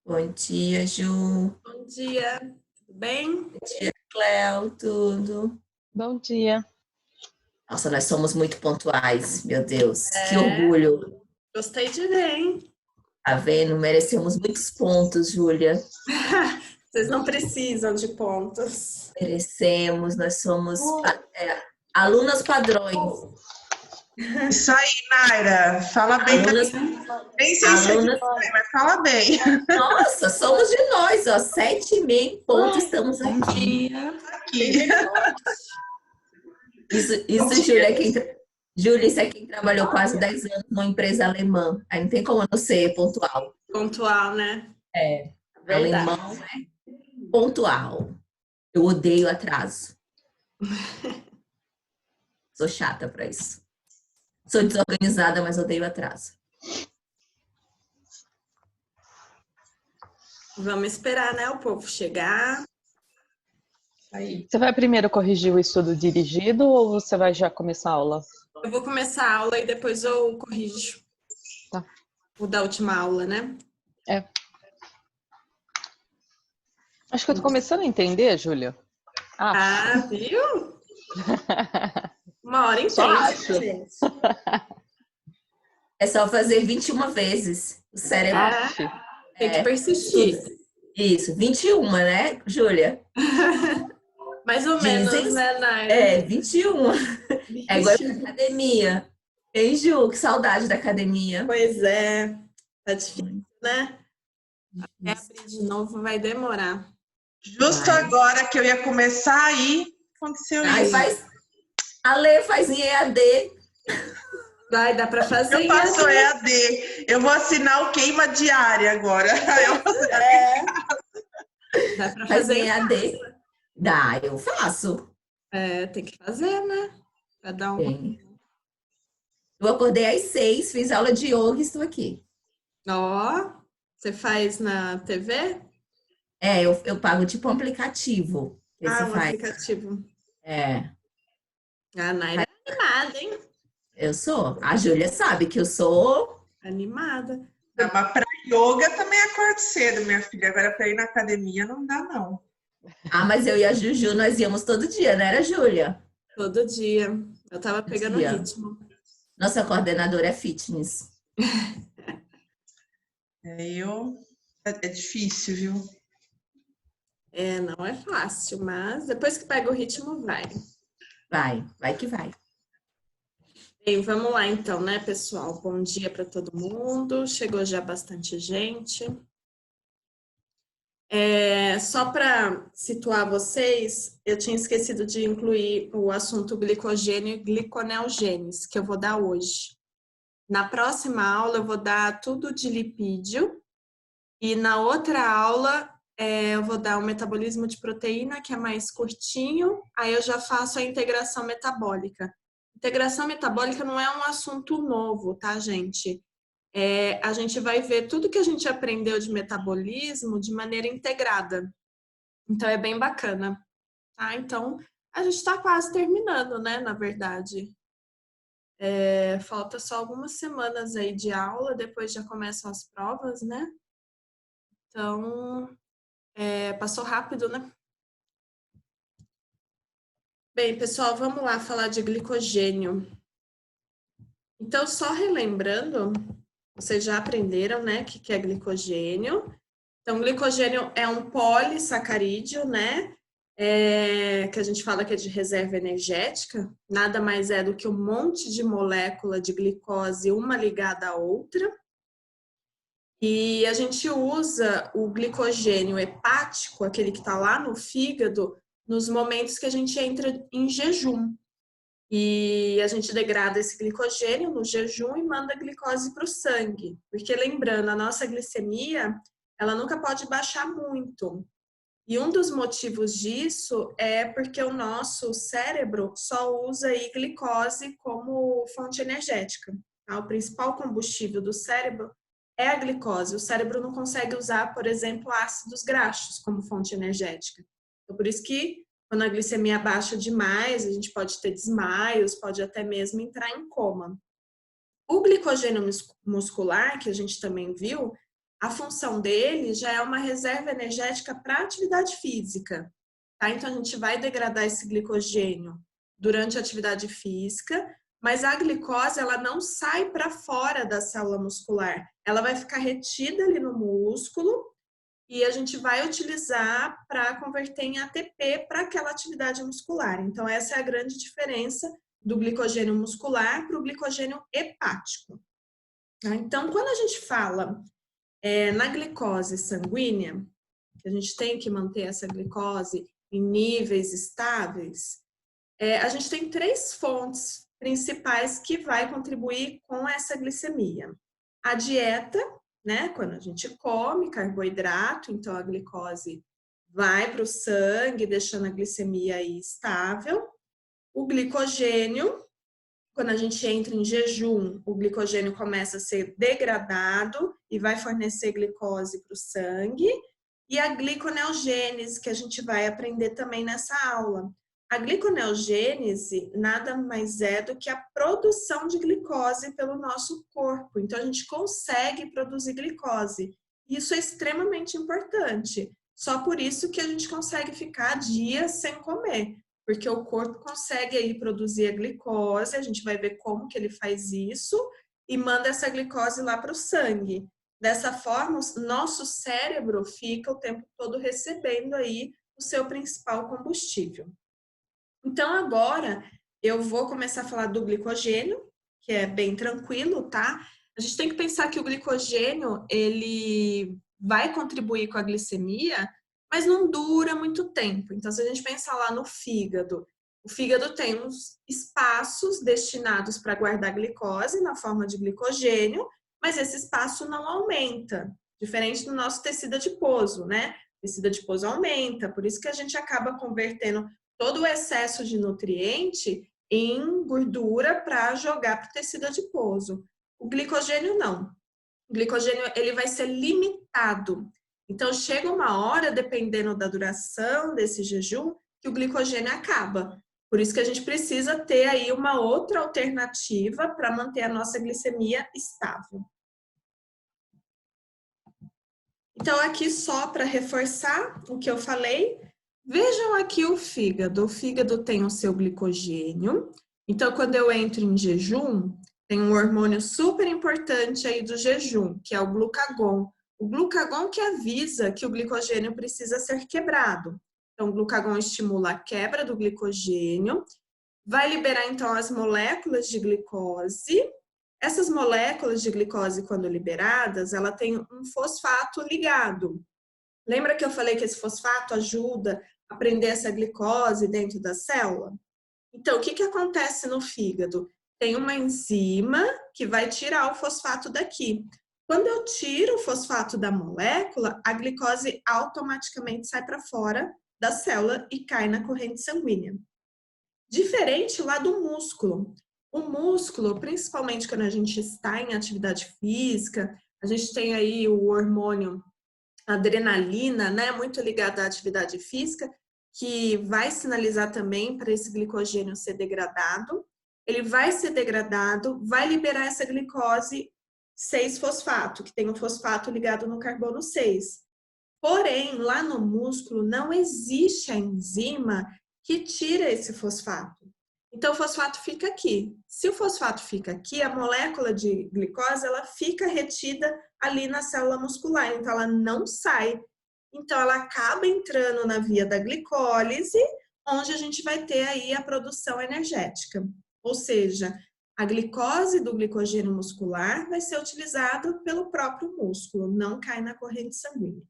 Bom dia, Ju. Bom dia, tudo bem? Bom dia, Cléo, tudo? Bom dia. Nossa, nós somos muito pontuais, meu Deus. Que É, orgulho. gostei de ver, hein? Tá vendo? Merecemos muitos pontos, Júlia. Vocês não precisam de pontos. Merecemos, nós somos alunas padrões. Isso aí, Naira. Fala bem da Alunas, gente. Nem sei se é de alunas. você, mas fala bem. Nossa, somos de nós, ó. 7,5 pontos, estamos Bom aqui. dia. Aqui. Isso, Júlia, Júlia, isso é quem trabalhou quase 10 anos numa empresa alemã. Aí não tem como eu não ser pontual. Pontual, né? É, Verdade. alemão é pontual. Eu odeio atraso. Sou chata pra isso. Sou desorganizada, mas odeio atraso. Vamos esperar, né, o povo chegar. Aí. Você vai primeiro corrigir o estudo dirigido ou você vai já começar a aula? Eu vou começar a aula e depois eu corrijo. Tá. O da última aula, né? É. Acho que eu tô começando a entender, Júlia. Ah, viu? Uma hora Só entende, acho. gente. É só fazer 21 vezes. O cérebro. Tem que persistir. Isso, 21, né, Júlia? Mais ou Dizem, menos, né, Naira? 21. É igual pra academia. Ei, Ju, que saudade da academia. Pois é, tá difícil, né? Até abrir de novo vai demorar. Justo Vai. agora que eu ia começar aí, aconteceu Aí isso. a Lê faz em EAD. Vai, dá pra fazer. Eu faço EAD. Eu vou assinar o queima diária agora. Dá pra Faz fazer em em EAD. casa. Dá, eu faço. É, tem que fazer, né? Pra dar um... Tem. Eu acordei às 6, fiz aula de yoga e estou aqui. Ó, você faz na TV? Eu pago tipo um aplicativo. Que você Um faz. aplicativo. É, A Naira é animada, hein? eu sou. A Júlia sabe que eu sou. Animada. Mas para yoga também acordo cedo, minha filha. Agora para ir na academia não dá, não. Ah, mas eu e a Juju, nós íamos todo dia, não era, Júlia? Todo dia. Eu tava pegando Dia. ritmo. Nossa coordenadora é fitness. É difícil, viu? É, não é fácil, mas depois que pega o ritmo, vai. Vai que vai. Bem, vamos lá então, né, pessoal? Bom dia para todo mundo. Chegou já bastante gente. Só para situar vocês, eu tinha esquecido de incluir o assunto glicogênio e gliconeogênese, que eu vou dar hoje. Na próxima aula, eu vou dar tudo de lipídio. E na outra aula, eu vou dar o metabolismo de proteína, que é mais curtinho. Aí eu já faço a integração metabólica. Integração metabólica não é um assunto novo, tá, gente? A gente vai ver tudo que a gente aprendeu de metabolismo de maneira integrada. Então, é bem bacana, tá? Então, a gente está quase terminando, né, na verdade. Falta só algumas semanas aí de aula, depois já começam as provas, né? Então, passou rápido, né? Bem, pessoal, vamos lá falar de glicogênio. Então, só relembrando, vocês já aprenderam, né, o que é glicogênio. Então, glicogênio é um polissacarídeo, né, que a gente fala que é de reserva energética. Nada mais é do que um monte de molécula de glicose, uma ligada à outra. E a gente usa o glicogênio hepático, aquele que está lá no fígado, nos momentos que a gente entra em jejum. E a gente degrada esse glicogênio no jejum e manda a glicose para o sangue. Porque lembrando, a nossa glicemia, ela nunca pode baixar muito. E um dos motivos disso é porque o nosso cérebro só usa aí glicose como fonte energética. Tá? O principal combustível do cérebro é a glicose. O cérebro não consegue usar, por exemplo, ácidos graxos como fonte energética. Então, por isso que quando a glicemia baixa demais, a gente pode ter desmaios, pode até mesmo entrar em coma. O glicogênio muscular, que a gente também viu, a função dele já é uma reserva energética para atividade física, tá? Então, a gente vai degradar esse glicogênio durante a atividade física, mas a glicose, ela não sai para fora da célula muscular. Ela vai ficar retida ali no músculo e a gente vai utilizar para converter em ATP para aquela atividade muscular. Então, essa é a grande diferença do glicogênio muscular para o glicogênio hepático. Então, quando a gente fala na glicose sanguínea, que a gente tem que manter essa glicose em níveis estáveis, a gente tem 3 fontes principais que vai contribuir com essa glicemia. A dieta, né? Quando a gente come carboidrato, então a glicose vai para o sangue, deixando a glicemia aí estável. O glicogênio, quando a gente entra em jejum, o glicogênio começa a ser degradado e vai fornecer glicose para o sangue. E a gliconeogênese, que a gente vai aprender também nessa aula. A gliconeogênese nada mais é do que a produção de glicose pelo nosso corpo. Então, a gente consegue produzir glicose. Isso é extremamente importante. Só por isso que a gente consegue ficar dias sem comer. Porque o corpo consegue aí produzir a glicose, a gente vai ver como que ele faz isso e manda essa glicose lá para o sangue. Dessa forma, o nosso cérebro fica o tempo todo recebendo aí o seu principal combustível. Então, agora eu vou começar a falar do glicogênio, que é bem tranquilo, tá? A gente tem que pensar que o glicogênio, ele vai contribuir com a glicemia, mas não dura muito tempo. Então, se a gente pensar lá no fígado, o fígado tem uns espaços destinados para guardar glicose na forma de glicogênio, mas esse espaço não aumenta, diferente do nosso tecido adiposo, né? O tecido adiposo aumenta, por isso que a gente acaba convertendo todo o excesso de nutriente em gordura para jogar para o tecido adiposo. O glicogênio não. O glicogênio ele vai ser limitado. Então, chega uma hora, dependendo da duração desse jejum, que o glicogênio acaba. Por isso que a gente precisa ter aí uma outra alternativa para manter a nossa glicemia estável. Então, aqui só para reforçar o que eu falei, vejam aqui o fígado. O fígado tem o seu glicogênio. Então, quando eu entro em jejum, tem um hormônio super importante aí do jejum, que é o glucagon. O glucagon que avisa que o glicogênio precisa ser quebrado. Então, o glucagon estimula a quebra do glicogênio, vai liberar, então, as moléculas de glicose. Essas moléculas de glicose, quando liberadas, ela tem um fosfato ligado. Lembra que eu falei que esse fosfato ajuda a prender essa glicose dentro da célula? Então, o que acontece no fígado? Tem uma enzima que vai tirar o fosfato daqui. Quando eu tiro o fosfato da molécula, a glicose automaticamente sai para fora da célula e cai na corrente sanguínea. Diferente lá do músculo. O músculo, principalmente quando a gente está em atividade física, a gente tem aí o hormônio adrenalina, né, muito ligado à atividade física, que vai sinalizar também para esse glicogênio ser degradado. Ele vai ser degradado, vai liberar essa glicose 6-fosfato, que tem um fosfato ligado no carbono 6. Porém, lá no músculo não existe a enzima que tira esse fosfato. Então, o fosfato fica aqui. Se o fosfato fica aqui, a molécula de glicose ela fica retida ali na célula muscular, então ela não sai. Então, ela acaba entrando na via da glicólise, onde a gente vai ter aí a produção energética. Ou seja, a glicose do glicogênio muscular vai ser utilizada pelo próprio músculo, não cai na corrente sanguínea.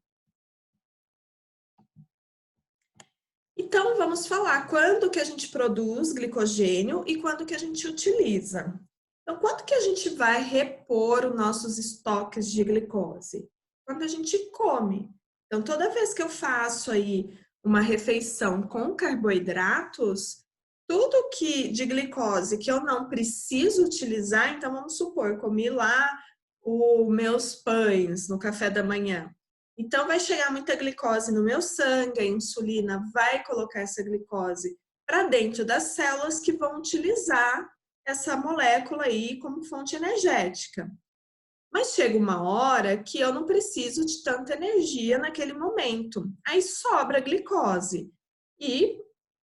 Então, vamos falar quando que a gente produz glicogênio e quando que a gente utiliza. Então, quando que a gente vai repor os nossos estoques de glicose? Quando a gente come. Então, toda vez que eu faço aí uma refeição com carboidratos, tudo que de glicose que eu não preciso utilizar, então vamos supor, comi lá os meus pães no café da manhã. Então, vai chegar muita glicose no meu sangue, a insulina vai colocar essa glicose para dentro das células que vão utilizar essa molécula aí como fonte energética. Mas chega uma hora que eu não preciso de tanta energia naquele momento. Aí sobra glicose. E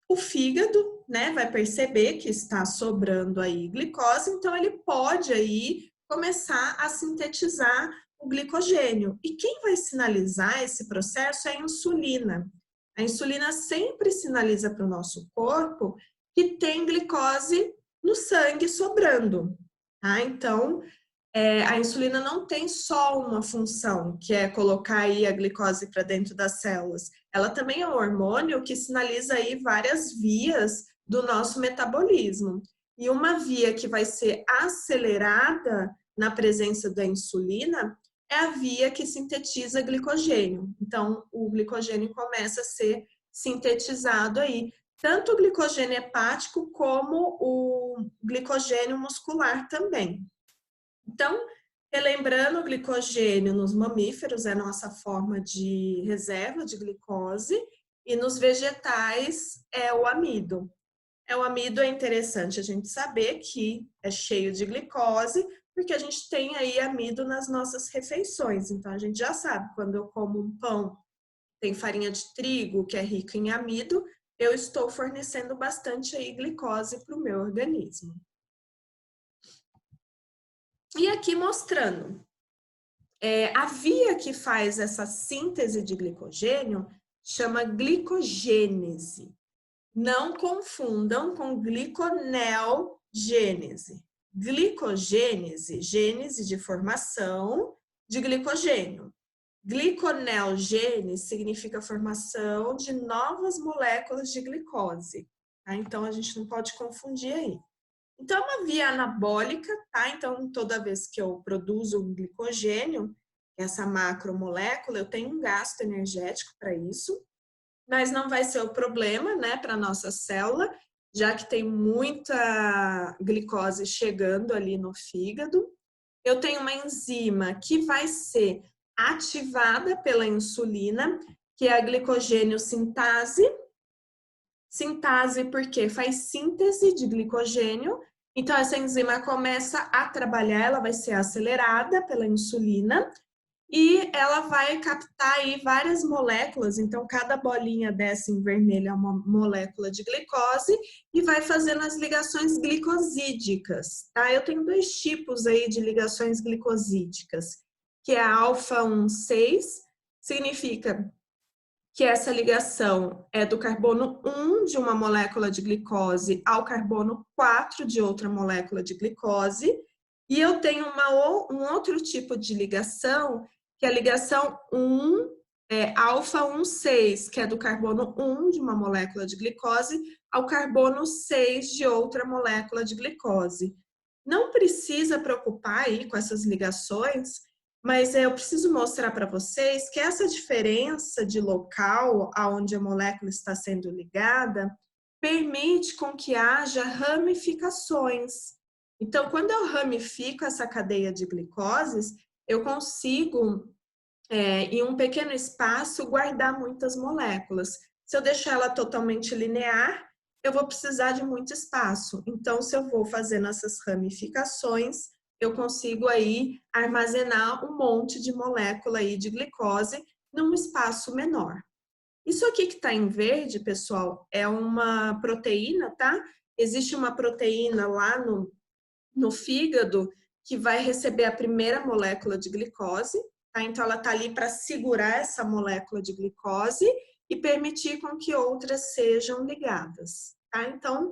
o fígado, né, vai perceber que está sobrando aí glicose, então ele pode aí começar a sintetizar o glicogênio. E quem vai sinalizar esse processo é a insulina. A insulina sempre sinaliza para o nosso corpo que tem glicose no sangue sobrando, tá? Então, a insulina não tem só uma função, que é colocar aí a glicose para dentro das células. Ela também é um hormônio que sinaliza aí várias vias do nosso metabolismo. E uma via que vai ser acelerada na presença da insulina é a via que sintetiza glicogênio. Então, o glicogênio começa a ser sintetizado aí, tanto o glicogênio hepático como o glicogênio muscular também. Então, relembrando, o glicogênio nos mamíferos é a nossa forma de reserva de glicose e nos vegetais é o amido. O amido é interessante a gente saber que é cheio de glicose, porque a gente tem aí amido nas nossas refeições. Então, a gente já sabe, quando eu como um pão, tem farinha de trigo, que é rico em amido, eu estou fornecendo bastante aí glicose para o meu organismo. E aqui mostrando, a via que faz essa síntese de glicogênio chama glicogênese. Não confundam com gliconeogênese. Glicogênese, gênese de formação de glicogênio. Gliconeogênese significa formação de novas moléculas de glicose. Tá? Então, a gente não pode confundir aí. Então, é uma via anabólica, tá? Então, toda vez que eu produzo um glicogênio, essa macromolécula, eu tenho um gasto energético para isso, mas não vai ser o problema, né, para a nossa célula, já que tem muita glicose chegando ali no fígado. Eu tenho uma enzima que vai ser ativada pela insulina, que é a glicogênio sintase. Sintase porque faz síntese de glicogênio. Então, essa enzima começa a trabalhar, ela vai ser acelerada pela insulina e ela vai captar aí várias moléculas. Então, cada bolinha dessa em vermelho é uma molécula de glicose e vai fazendo as ligações glicosídicas, tá? Eu tenho dois tipos aí de ligações glicosídicas, que é a alfa-1,6, significa que essa ligação é do carbono 1 de uma molécula de glicose ao carbono 4 de outra molécula de glicose. E eu tenho um outro tipo de ligação, que é a ligação alfa-1,6, que é do carbono 1 de uma molécula de glicose ao carbono 6 de outra molécula de glicose. Não precisa preocupar aí com essas ligações, mas eu preciso mostrar para vocês que essa diferença de local aonde a molécula está sendo ligada permite com que haja ramificações. Então, quando eu ramifico essa cadeia de glicoses, eu consigo, em um pequeno espaço, guardar muitas moléculas. Se eu deixar ela totalmente linear, eu vou precisar de muito espaço. Então, se eu vou fazendo essas ramificações, eu consigo aí armazenar um monte de molécula aí de glicose num espaço menor. Isso aqui que está em verde, pessoal, é uma proteína, tá? Existe uma proteína lá no fígado que vai receber a primeira molécula de glicose, tá? Então, ela está ali para segurar essa molécula de glicose e permitir com que outras sejam ligadas, tá? Então,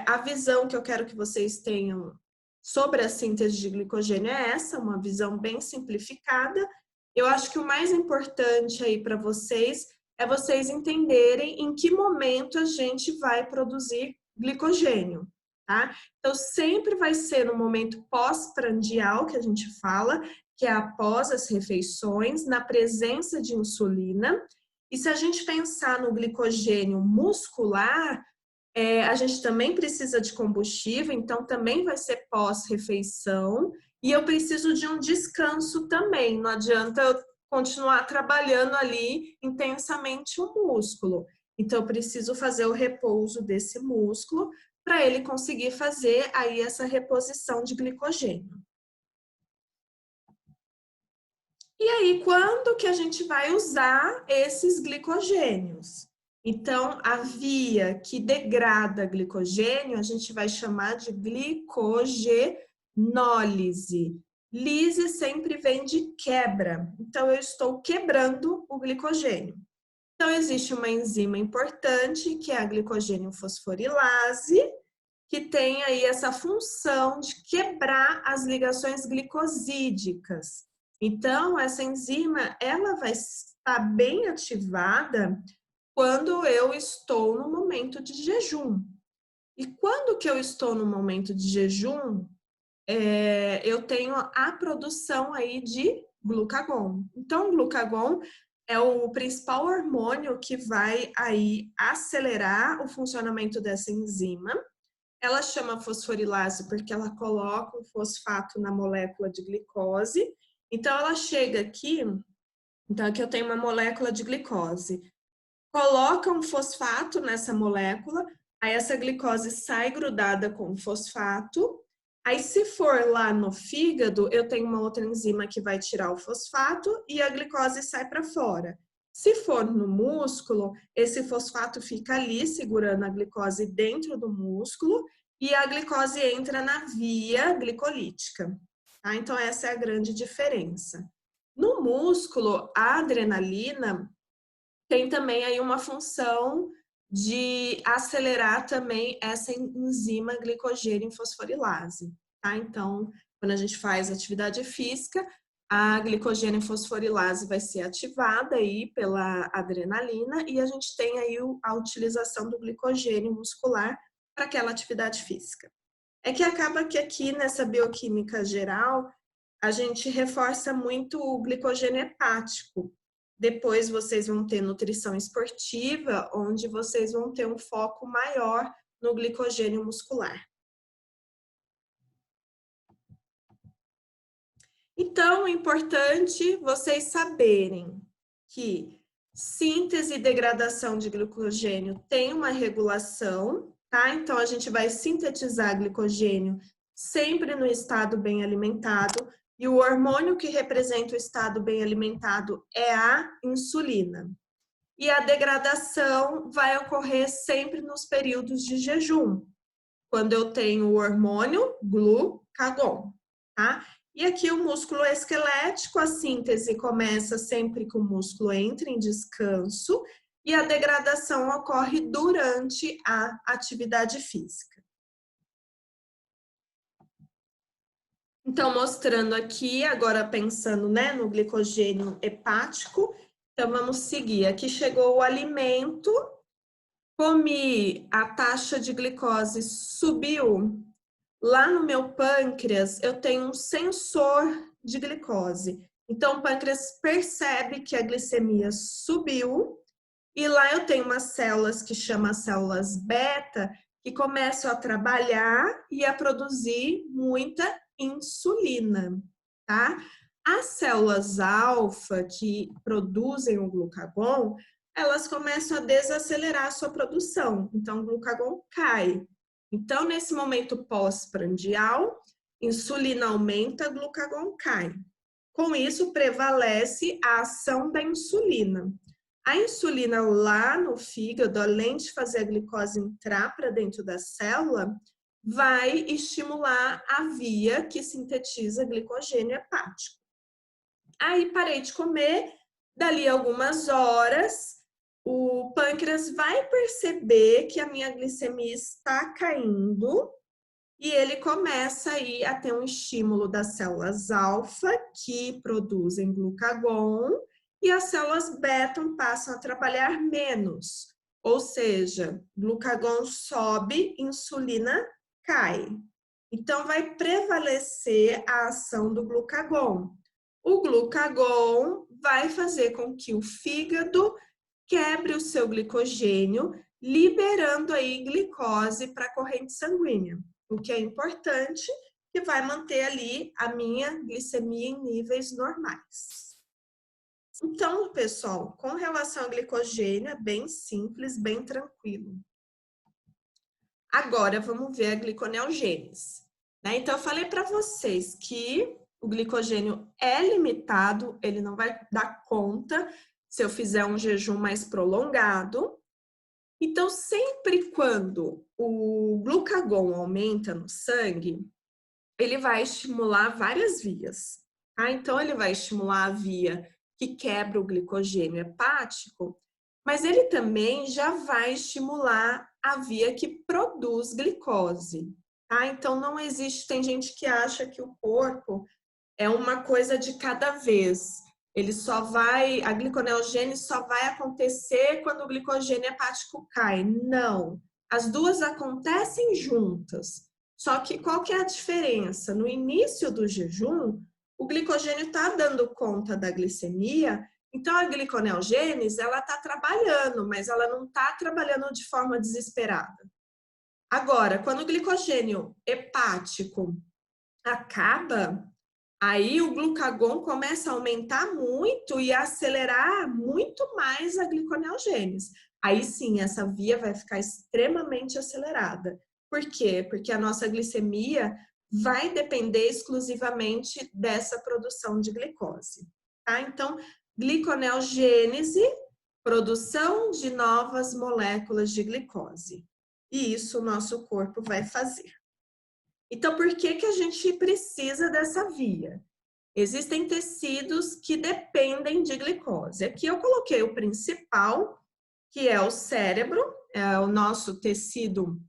a visão que eu quero que vocês tenham sobre a síntese de glicogênio é essa, uma visão bem simplificada. Eu acho que o mais importante aí para vocês é vocês entenderem em que momento a gente vai produzir glicogênio, tá? Então, sempre vai ser no momento pós-prandial, que a gente fala, que é após as refeições, na presença de insulina. E se a gente pensar no glicogênio muscular, a gente também precisa de combustível, então também vai ser pós-refeição. E eu preciso de um descanso também. Não adianta eu continuar trabalhando ali intensamente o músculo. Então, eu preciso fazer o repouso desse músculo para ele conseguir fazer aí essa reposição de glicogênio. E aí, quando que a gente vai usar esses glicogênios? Então, a via que degrada glicogênio, a gente vai chamar de glicogenólise. Lise sempre vem de quebra. Então, eu estou quebrando o glicogênio. Então, existe uma enzima importante, que é a glicogênio fosforilase, que tem aí essa função de quebrar as ligações glicosídicas. Então, essa enzima, ela vai estar bem ativada quando eu estou no momento de jejum. E quando que eu estou no momento de jejum, eu tenho a produção aí de glucagon. Então, o glucagon é o principal hormônio que vai aí acelerar o funcionamento dessa enzima. Ela chama fosforilase porque ela coloca um fosfato na molécula de glicose. Então, ela chega aqui, então aqui eu tenho uma molécula de glicose. Coloca um fosfato nessa molécula, aí essa glicose sai grudada com o fosfato. Aí, se for lá no fígado, eu tenho uma outra enzima que vai tirar o fosfato e a glicose sai para fora. Se for no músculo, esse fosfato fica ali segurando a glicose dentro do músculo e a glicose entra na via glicolítica. Tá? Então, essa é a grande diferença. No músculo, a adrenalina tem também aí uma função de acelerar também essa enzima glicogênio fosforilase, tá? Então, quando a gente faz atividade física, a glicogênio fosforilase vai ser ativada aí pela adrenalina e a gente tem aí a utilização do glicogênio muscular para aquela atividade física. É que acaba que aqui nessa bioquímica geral, a gente reforça muito o glicogênio hepático. Depois vocês vão ter nutrição esportiva, onde vocês vão ter um foco maior no glicogênio muscular. Então, é importante vocês saberem que síntese e degradação de glicogênio tem uma regulação, tá? Então, a gente vai sintetizar glicogênio sempre no estado bem alimentado, e o hormônio que representa o estado bem alimentado é a insulina. E a degradação vai ocorrer sempre nos períodos de jejum, quando eu tenho o hormônio glucagon, tá? E aqui o músculo esquelético, a síntese começa sempre que o músculo entra em descanso e a degradação ocorre durante a atividade física. Então, mostrando aqui, agora pensando, né, no glicogênio hepático, então vamos seguir. Aqui chegou o alimento, comi, a taxa de glicose subiu. Lá no meu pâncreas, eu tenho um sensor de glicose. Então, o pâncreas percebe que a glicemia subiu e lá eu tenho umas células que chamam células beta que começam a trabalhar e a produzir muita insulina, tá? As células alfa que produzem o glucagon, elas começam a desacelerar a sua produção. Então, o glucagon cai. Então, nesse momento pós-prandial, insulina aumenta, glucagon cai. Com isso, prevalece a ação da insulina. A insulina lá no fígado, além de fazer a glicose entrar para dentro da célula, vai estimular a via que sintetiza glicogênio hepático. Aí parei de comer, dali algumas horas, o pâncreas vai perceber que a minha glicemia está caindo e ele começa aí a ter um estímulo das células alfa, que produzem glucagon, e as células beta passam a trabalhar menos. Ou seja, glucagon sobe, insulina cai. Então, vai prevalecer a ação do glucagon. O glucagon vai fazer com que o fígado quebre o seu glicogênio, liberando aí glicose para a corrente sanguínea, o que é importante, que vai manter ali a minha glicemia em níveis normais. Então, pessoal, com relação ao glicogênio, é bem simples, bem tranquilo. Agora, vamos ver a gliconeogênese. Então, eu falei para vocês que o glicogênio é limitado, ele não vai dar conta se eu fizer um jejum mais prolongado. Então, sempre quando o glucagon aumenta no sangue, ele vai estimular várias vias. Tá? Então, ele vai estimular a via que quebra o glicogênio hepático, mas ele também já vai estimular a via que produz glicose. Tá? Então, não existe, tem gente que acha que o corpo é uma coisa de cada vez. Ele só vai, a gliconeogênese só vai acontecer quando o glicogênio hepático cai. Não, as duas acontecem juntas. Só que qual que é a diferença? No início do jejum, o glicogênio está dando conta da glicemia, então a gliconeogênese ela está trabalhando, mas ela não está trabalhando de forma desesperada. Agora, quando o glicogênio hepático acaba, aí o glucagon começa a aumentar muito e a acelerar muito mais a gliconeogênese. Aí sim, essa via vai ficar extremamente acelerada. Por quê? Porque a nossa glicemia vai depender exclusivamente dessa produção de glicose. Tá? Então, gliconeogênese, produção de novas moléculas de glicose. E isso o nosso corpo vai fazer. Então, por que a gente precisa dessa via? Existem tecidos que dependem de glicose. Aqui eu coloquei o principal, que é o cérebro, é o nosso tecido,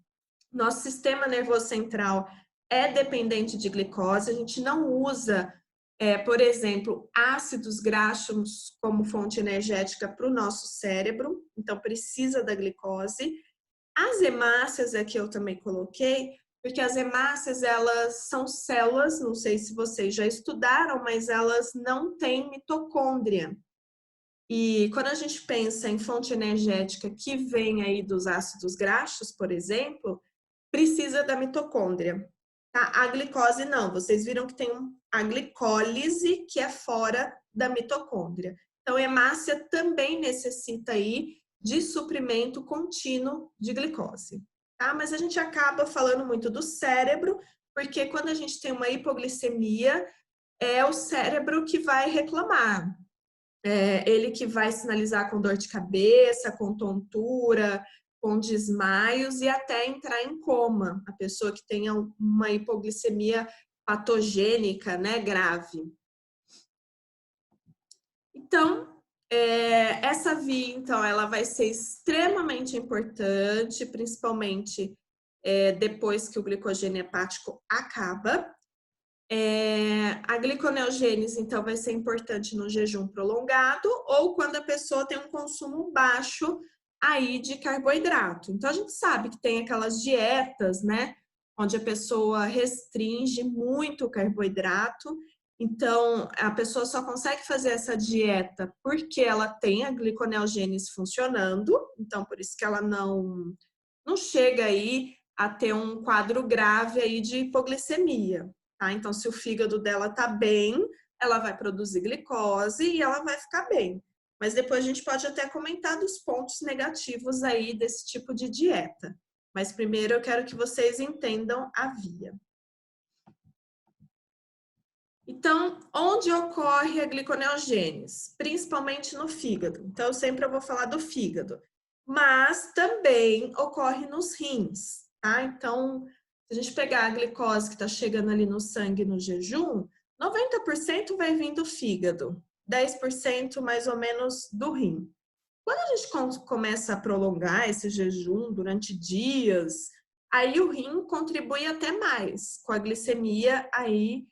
nosso sistema nervoso central é dependente de glicose. A gente não usa, por exemplo, ácidos graxos como fonte energética para o nosso cérebro, então precisa da glicose. As hemácias aqui eu também coloquei, porque as hemácias, elas são células, não sei se vocês já estudaram, mas elas não têm mitocôndria. E quando a gente pensa em fonte energética que vem aí dos ácidos graxos, por exemplo, precisa da mitocôndria. Tá? A glicose não, vocês viram que tem a glicólise que é fora da mitocôndria. Então, a hemácia também necessita aí de suprimento contínuo de glicose. Tá? Mas a gente acaba falando muito do cérebro, porque quando a gente tem uma hipoglicemia, é o cérebro que vai reclamar. É ele que vai sinalizar com dor de cabeça, com tontura, com desmaios e até entrar em coma. A pessoa que tenha uma hipoglicemia patogênica, né, grave. Então, essa via, então, ela vai ser extremamente importante, principalmente depois que o glicogênio hepático acaba. A gliconeogênese, então, vai ser importante no jejum prolongado ou quando a pessoa tem um consumo baixo aí de carboidrato. Então, a gente sabe que tem aquelas dietas, né, onde a pessoa restringe muito o carboidrato. Então, a pessoa só consegue fazer essa dieta porque ela tem a gliconeogênese funcionando. Então, por isso que ela não chega aí a ter um quadro grave aí de hipoglicemia. Tá? Então, se o fígado dela tá bem, ela vai produzir glicose e ela vai ficar bem. Mas depois a gente pode até comentar dos pontos negativos aí desse tipo de dieta. Mas primeiro eu quero que vocês entendam a via. Então, onde ocorre a gliconeogênese? Principalmente no fígado. Então, sempre eu vou falar do fígado. Mas também ocorre nos rins, tá? Então, se a gente pegar a glicose que está chegando ali no sangue no jejum, 90% vai vir do fígado, 10% mais ou menos do rim. Quando a gente começa a prolongar esse jejum durante dias, aí o rim contribui até mais com a glicemia aí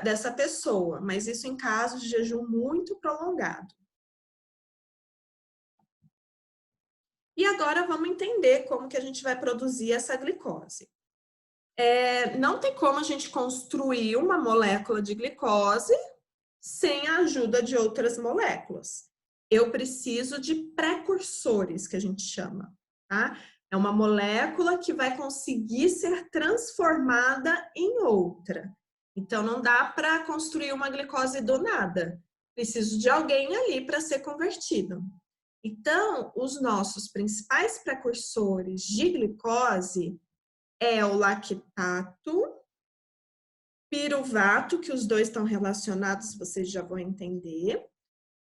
dessa pessoa, mas isso em casos de jejum muito prolongado. E agora vamos entender como que a gente vai produzir essa glicose. Não tem como a gente construir uma molécula de glicose sem a ajuda de outras moléculas. Eu preciso de precursores, que a gente chama, tá? É uma molécula que vai conseguir ser transformada em outra. Então, não dá para construir uma glicose do nada. Preciso de alguém ali para ser convertido. Então, os nossos principais precursores de glicose é o lactato piruvato, que os dois estão relacionados, vocês já vão entender.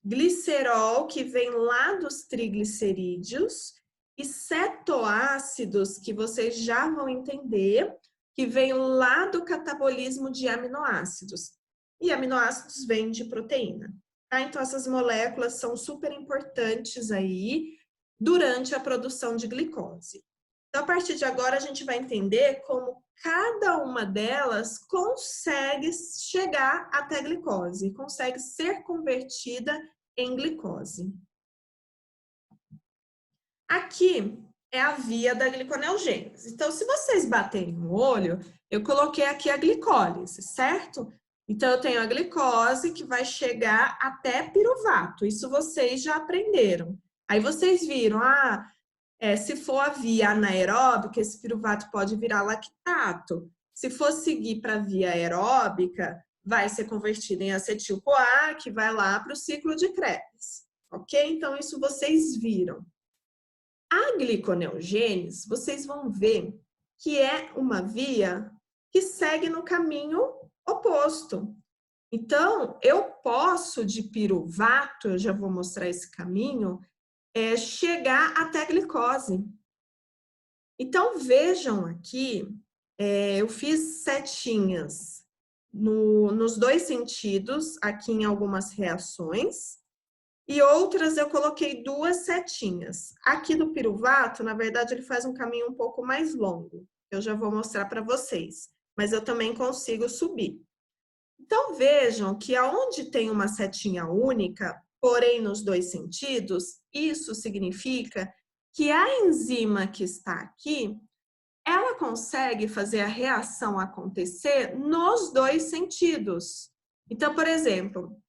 Glicerol, que vem lá dos triglicerídeos. E cetoácidos, que vocês já vão entender, que vem lá do catabolismo de aminoácidos. E aminoácidos vêm de proteína. Tá? Então, essas moléculas são super importantes aí durante a produção de glicose. Então, a partir de agora, a gente vai entender como cada uma delas consegue chegar até a glicose, consegue ser convertida em glicose. Aqui é a via da gliconeogênese. Então, se vocês baterem o olho, eu coloquei aqui a glicólise, certo? Então, eu tenho a glicose que vai chegar até piruvato. Isso vocês já aprenderam. Aí vocês viram, se for a via anaeróbica, esse piruvato pode virar lactato. Se for seguir para a via aeróbica, vai ser convertido em acetil-CoA, que vai lá para o ciclo de Krebs. Ok? Então, isso vocês viram. A gliconeogênese, vocês vão ver que é uma via que segue no caminho oposto. Então, eu posso, de piruvato, eu já vou mostrar esse caminho, chegar até a glicose. Então, vejam aqui, eu fiz setinhas nos dois sentidos, aqui em algumas reações, e outras eu coloquei 2 setinhas. Aqui do piruvato, na verdade, ele faz um caminho um pouco mais longo. Eu já vou mostrar para vocês, mas eu também consigo subir. Então, vejam que aonde tem uma setinha única, porém nos 2 sentidos, isso significa que a enzima que está aqui, ela consegue fazer a reação acontecer nos 2 sentidos. Então, por exemplo,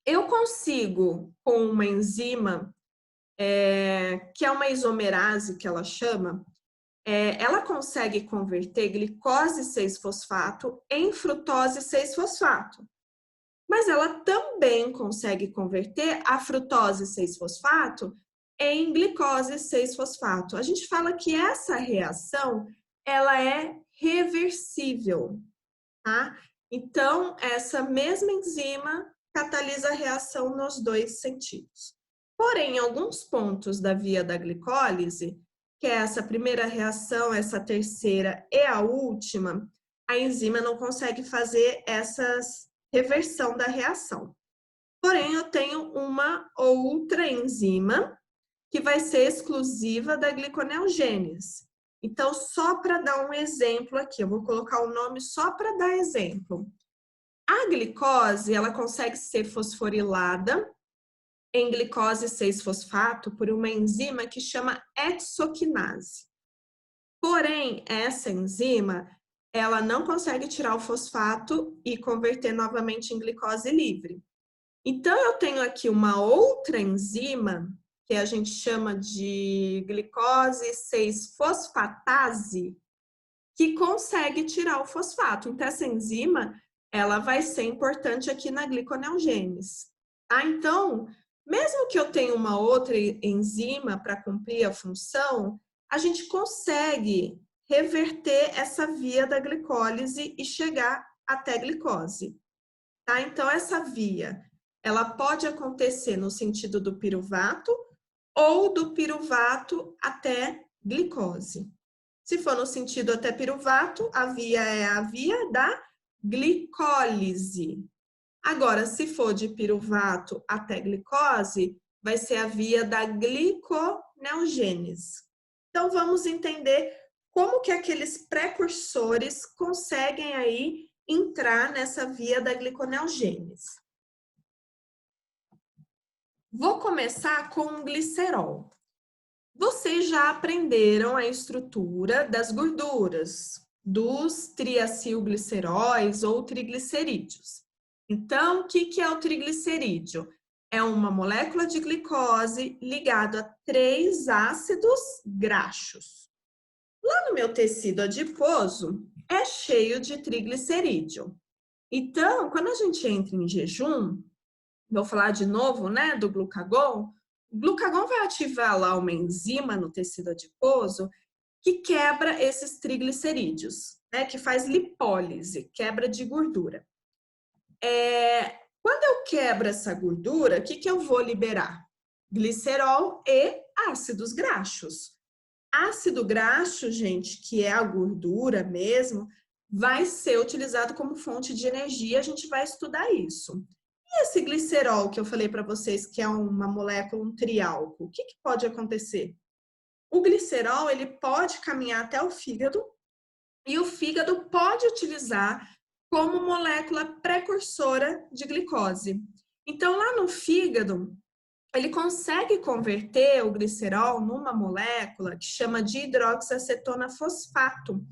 eu consigo, com uma enzima, que é uma isomerase, que ela chama, ela consegue converter glicose 6-fosfato em frutose 6-fosfato. Mas ela também consegue converter a frutose 6-fosfato em glicose 6-fosfato. A gente fala que essa reação, ela é reversível, tá? Então, essa mesma enzima catalisa a reação nos 2 sentidos. Porém, em alguns pontos da via da glicólise, que é essa primeira reação, essa terceira e a última, a enzima não consegue fazer essa reversão da reação. Porém, eu tenho uma outra enzima que vai ser exclusiva da gliconeogênese. Então, só para dar um exemplo aqui, eu vou colocar o nome só para dar exemplo. A glicose, ela consegue ser fosforilada em glicose 6-fosfato por uma enzima que chama hexoquinase. Porém, essa enzima, ela não consegue tirar o fosfato e converter novamente em glicose livre. Então, eu tenho aqui uma outra enzima, que a gente chama de glicose 6-fosfatase, que consegue tirar o fosfato. Então, essa enzima, ela vai ser importante aqui na gliconeogênese. Tá? Então, mesmo que eu tenha uma outra enzima para cumprir a função, a gente consegue reverter essa via da glicólise e chegar até glicose. Tá? Então, essa via, ela pode acontecer no sentido do piruvato ou do piruvato até glicose. Se for no sentido até piruvato, a via é a via da glicólise. Agora, se for de piruvato até glicose, vai ser a via da gliconeogênese. Então, vamos entender como que aqueles precursores conseguem aí entrar nessa via da gliconeogênese. Vou começar com o glicerol. Vocês já aprenderam a estrutura das gorduras, dos triacilgliceróis ou triglicerídeos. Então, o que é o triglicerídeo? É uma molécula de glicose ligada a 3 ácidos graxos. Lá no meu tecido adiposo, é cheio de triglicerídeo. Então, quando a gente entra em jejum, vou falar de novo, né, do glucagon. O glucagon vai ativar lá uma enzima no tecido adiposo que quebra esses triglicerídeos. né, que faz lipólise, quebra de gordura. Quando eu quebro essa gordura, o que eu vou liberar? Glicerol e ácidos graxos. Ácido graxo, gente, que é a gordura mesmo, vai ser utilizado como fonte de energia, a gente vai estudar isso. E esse glicerol que eu falei para vocês, que é uma molécula, um triálcool, o que pode acontecer? O glicerol, ele pode caminhar até o fígado e o fígado pode utilizar como molécula precursora de glicose. Então, lá no fígado, ele consegue converter o glicerol numa molécula que chama de hidroxiacetona fosfato,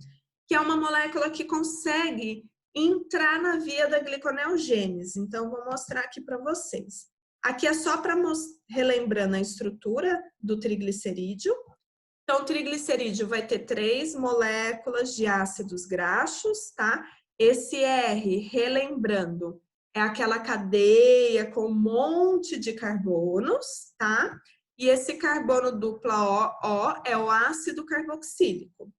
que é uma molécula que consegue entrar na via da gliconeogênese. Então, vou mostrar aqui para vocês. Aqui é só para relembrando a estrutura do triglicerídeo. Então, o triglicerídeo vai ter 3 moléculas de ácidos graxos, tá? Esse R, relembrando, é aquela cadeia com um monte de carbonos, tá? E esse carbono dupla O é o ácido carboxílico.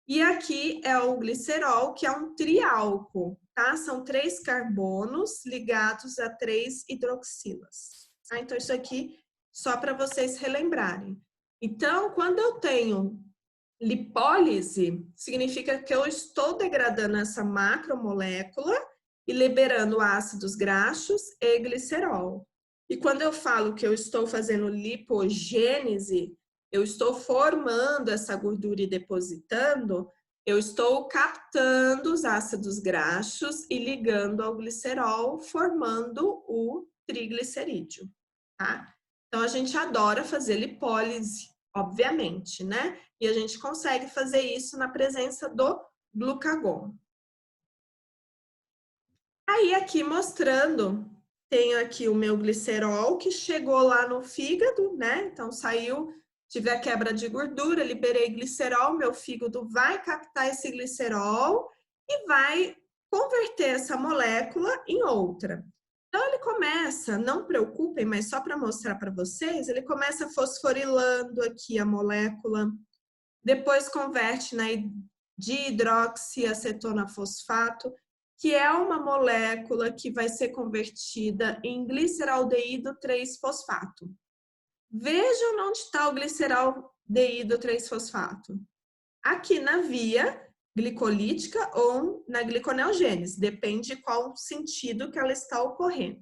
E aqui é o glicerol, que é um triálcool, tá? São 3 carbonos ligados a 3 hidroxilas. Tá? Então, isso aqui só para vocês relembrarem. Então, quando eu tenho lipólise, significa que eu estou degradando essa macromolécula e liberando ácidos graxos e glicerol. E quando eu falo que eu estou fazendo lipogênese, eu estou formando essa gordura e depositando, eu estou captando os ácidos graxos e ligando ao glicerol, formando o triglicerídeo, tá? Então, a gente adora fazer lipólise, obviamente, né? E a gente consegue fazer isso na presença do glucagon. Aí, aqui mostrando, tenho aqui o meu glicerol que chegou lá no fígado, né? Então, saiu, tive a quebra de gordura, liberei glicerol, meu fígado vai captar esse glicerol e vai converter essa molécula em outra. Então, ele começa, não preocupem, mas só para mostrar para vocês, ele começa fosforilando aqui a molécula, depois converte na dihidroxiacetona fosfato, que é uma molécula que vai ser convertida em gliceraldeído 3-fosfato. Vejam onde está o gliceraldeído 3-fosfato. Aqui na via glicolítica ou na gliconeogênese, depende de qual sentido que ela está ocorrendo.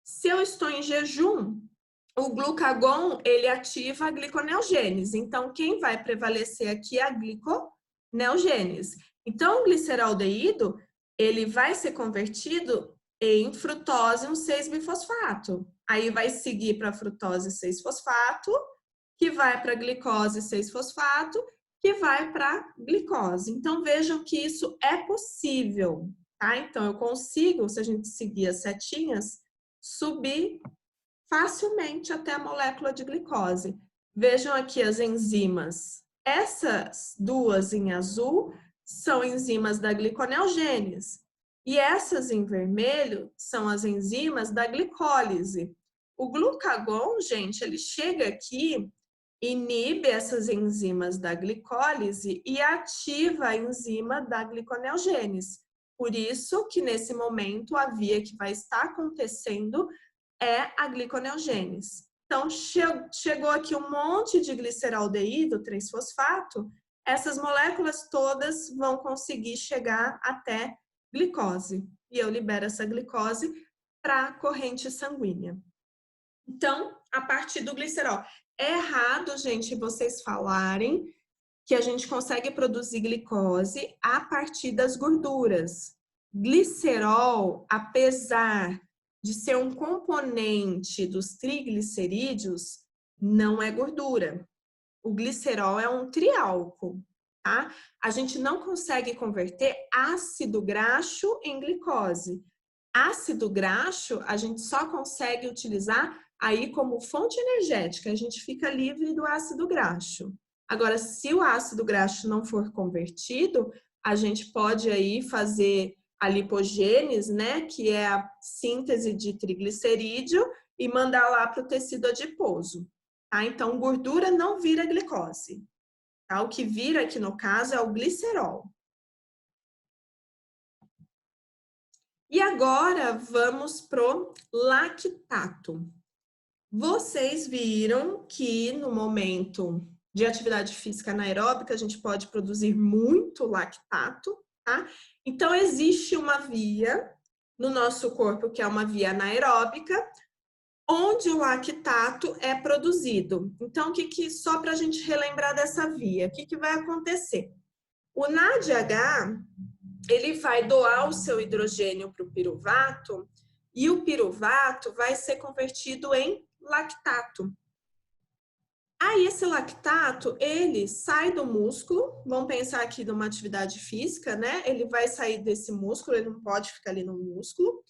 Se eu estou em jejum, o glucagon, ele ativa a gliconeogênese. Então, quem vai prevalecer aqui é a gliconeogênese. Então, o gliceraldeído, ele vai ser convertido em frutose 1,6-bifosfato. Aí vai seguir para frutose 6-fosfato, que vai para glicose 6-fosfato, que vai para glicose. Então, vejam que isso é possível, tá? Então, eu consigo, se a gente seguir as setinhas, subir facilmente até a molécula de glicose. Vejam aqui as enzimas. Essas duas em azul são enzimas da gliconeogênese. E essas em vermelho são as enzimas da glicólise. O glucagon, gente, ele chega aqui, inibe essas enzimas da glicólise e ativa a enzima da gliconeogênese. Por isso que nesse momento a via que vai estar acontecendo é a gliconeogênese. Então, chegou aqui um monte de gliceraldeído 3-fosfato, essas moléculas todas vão conseguir chegar até glicose. E eu libero essa glicose para a corrente sanguínea. Então, a partir do glicerol. É errado, gente, vocês falarem que a gente consegue produzir glicose a partir das gorduras. Glicerol, apesar de ser um componente dos triglicerídeos, não é gordura. O glicerol é um triálcool, tá? A gente não consegue converter ácido graxo em glicose. Ácido graxo, a gente só consegue utilizar aí como fonte energética, a gente fica livre do ácido graxo. Agora, se o ácido graxo não for convertido, a gente pode aí fazer a lipogênese, né, que é a síntese de triglicerídeo, e mandar lá para o tecido adiposo. Tá? Então, gordura não vira glicose. Tá? O que vira aqui no caso é o glicerol. E agora vamos pro lactato. Vocês viram que no momento de atividade física anaeróbica a gente pode produzir muito lactato, tá? Então existe uma via no nosso corpo que é uma via anaeróbica, onde o lactato é produzido. Então, só para a gente relembrar dessa via, o que vai acontecer? O NADH, ele vai doar o seu hidrogênio para o piruvato e o piruvato vai ser convertido em lactato. Aí esse lactato, ele sai do músculo, vamos pensar aqui numa atividade física, né? Ele vai sair desse músculo, ele não pode ficar ali no músculo,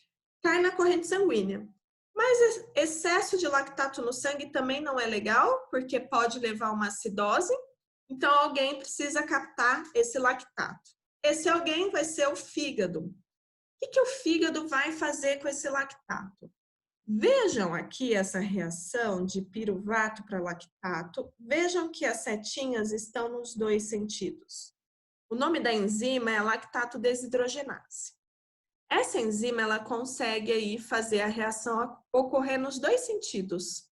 cai na corrente sanguínea. Mas excesso de lactato no sangue também não é legal, porque pode levar a uma acidose. Então, alguém precisa captar esse lactato. Esse alguém vai ser o fígado. O que o fígado vai fazer com esse lactato? Vejam aqui essa reação de piruvato para lactato. Vejam que as setinhas estão nos dois sentidos. O nome da enzima é lactato desidrogenase. Essa enzima, ela consegue aí fazer a reação ocorrer nos dois sentidos.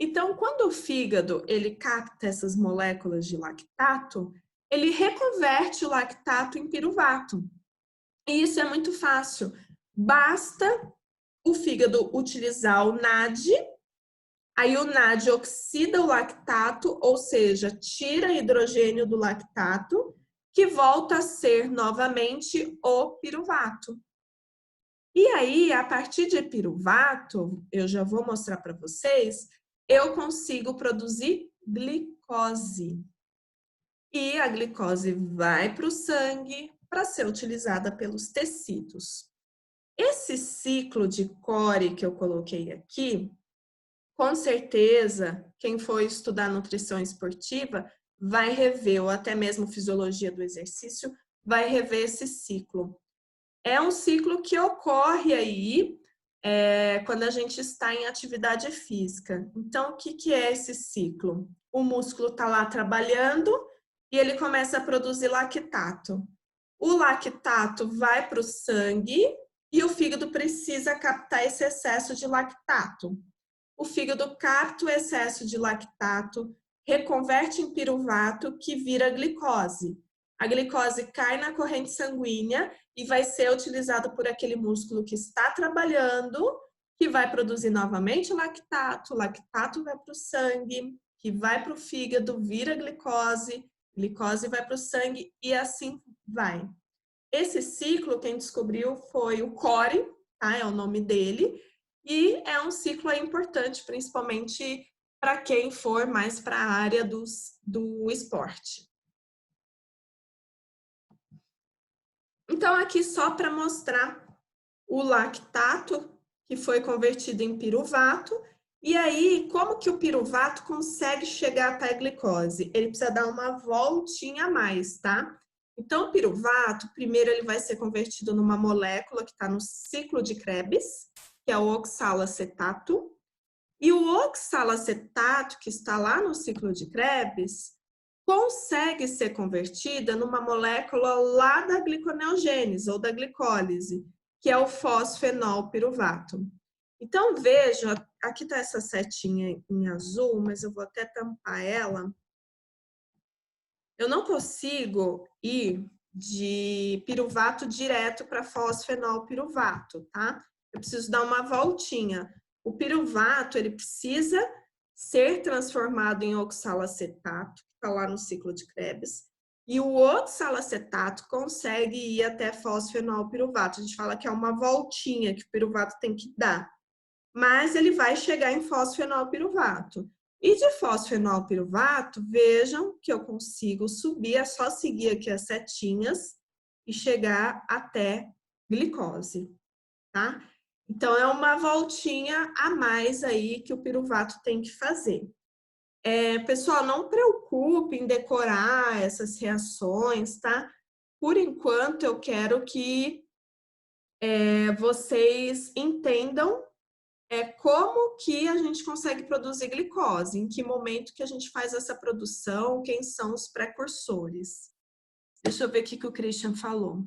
Então, quando o fígado, ele capta essas moléculas de lactato, ele reconverte o lactato em piruvato. E isso é muito fácil. Basta o fígado utilizar o NAD, aí o NAD oxida o lactato, ou seja, tira hidrogênio do lactato, que volta a ser novamente o piruvato. E aí, a partir de piruvato, eu já vou mostrar para vocês, eu consigo produzir glicose. E a glicose vai para o sangue para ser utilizada pelos tecidos. Esse ciclo de Cori que eu coloquei aqui, com certeza, quem for estudar nutrição esportiva vai rever, ou até mesmo fisiologia do exercício, vai rever esse ciclo. É um ciclo que ocorre aí quando a gente está em atividade física. Então, o que é esse ciclo? O músculo está lá trabalhando e ele começa a produzir lactato. O lactato vai para o sangue e o fígado precisa captar esse excesso de lactato. O fígado capta o excesso de lactato, reconverte em piruvato, que vira glicose. A glicose cai na corrente sanguínea e vai ser utilizado por aquele músculo que está trabalhando, que vai produzir novamente lactato, lactato vai para o sangue, que vai para o fígado, vira glicose, glicose vai para o sangue e assim vai. Esse ciclo, quem descobriu foi o Cori, tá? É o nome dele, e é um ciclo importante, principalmente para quem for mais para a área do esporte. Então, aqui só para mostrar o lactato, que foi convertido em piruvato. E aí, como que o piruvato consegue chegar até a glicose? Ele precisa dar uma voltinha a mais, tá? Então, o piruvato, primeiro ele vai ser convertido numa molécula que está no ciclo de Krebs, que é o oxalacetato. E o oxalacetato, que está lá no ciclo de Krebs, consegue ser convertida numa molécula lá da gliconeogênese ou da glicólise, que é o fosfenolpiruvato. Então, vejam, aqui está essa setinha em azul, mas eu vou até tampar ela. Eu não consigo ir de piruvato direto para fosfenolpiruvato, tá? Eu preciso dar uma voltinha. O piruvato, ele precisa ser transformado em oxalacetato, que está lá no ciclo de Krebs, e o oxalacetato consegue ir até fosfenolpiruvato. A gente fala que é uma voltinha que o piruvato tem que dar, mas ele vai chegar em fosfenolpiruvato. E de fosfenolpiruvato, vejam que eu consigo subir, é só seguir aqui as setinhas e chegar até glicose, tá? Então, é uma voltinha a mais aí que o piruvato tem que fazer. Pessoal, não preocupe em decorar essas reações, tá? Por enquanto, eu quero que vocês entendam como que a gente consegue produzir glicose, em que momento que a gente faz essa produção, quem são os precursores. Deixa eu ver o que o Christian falou.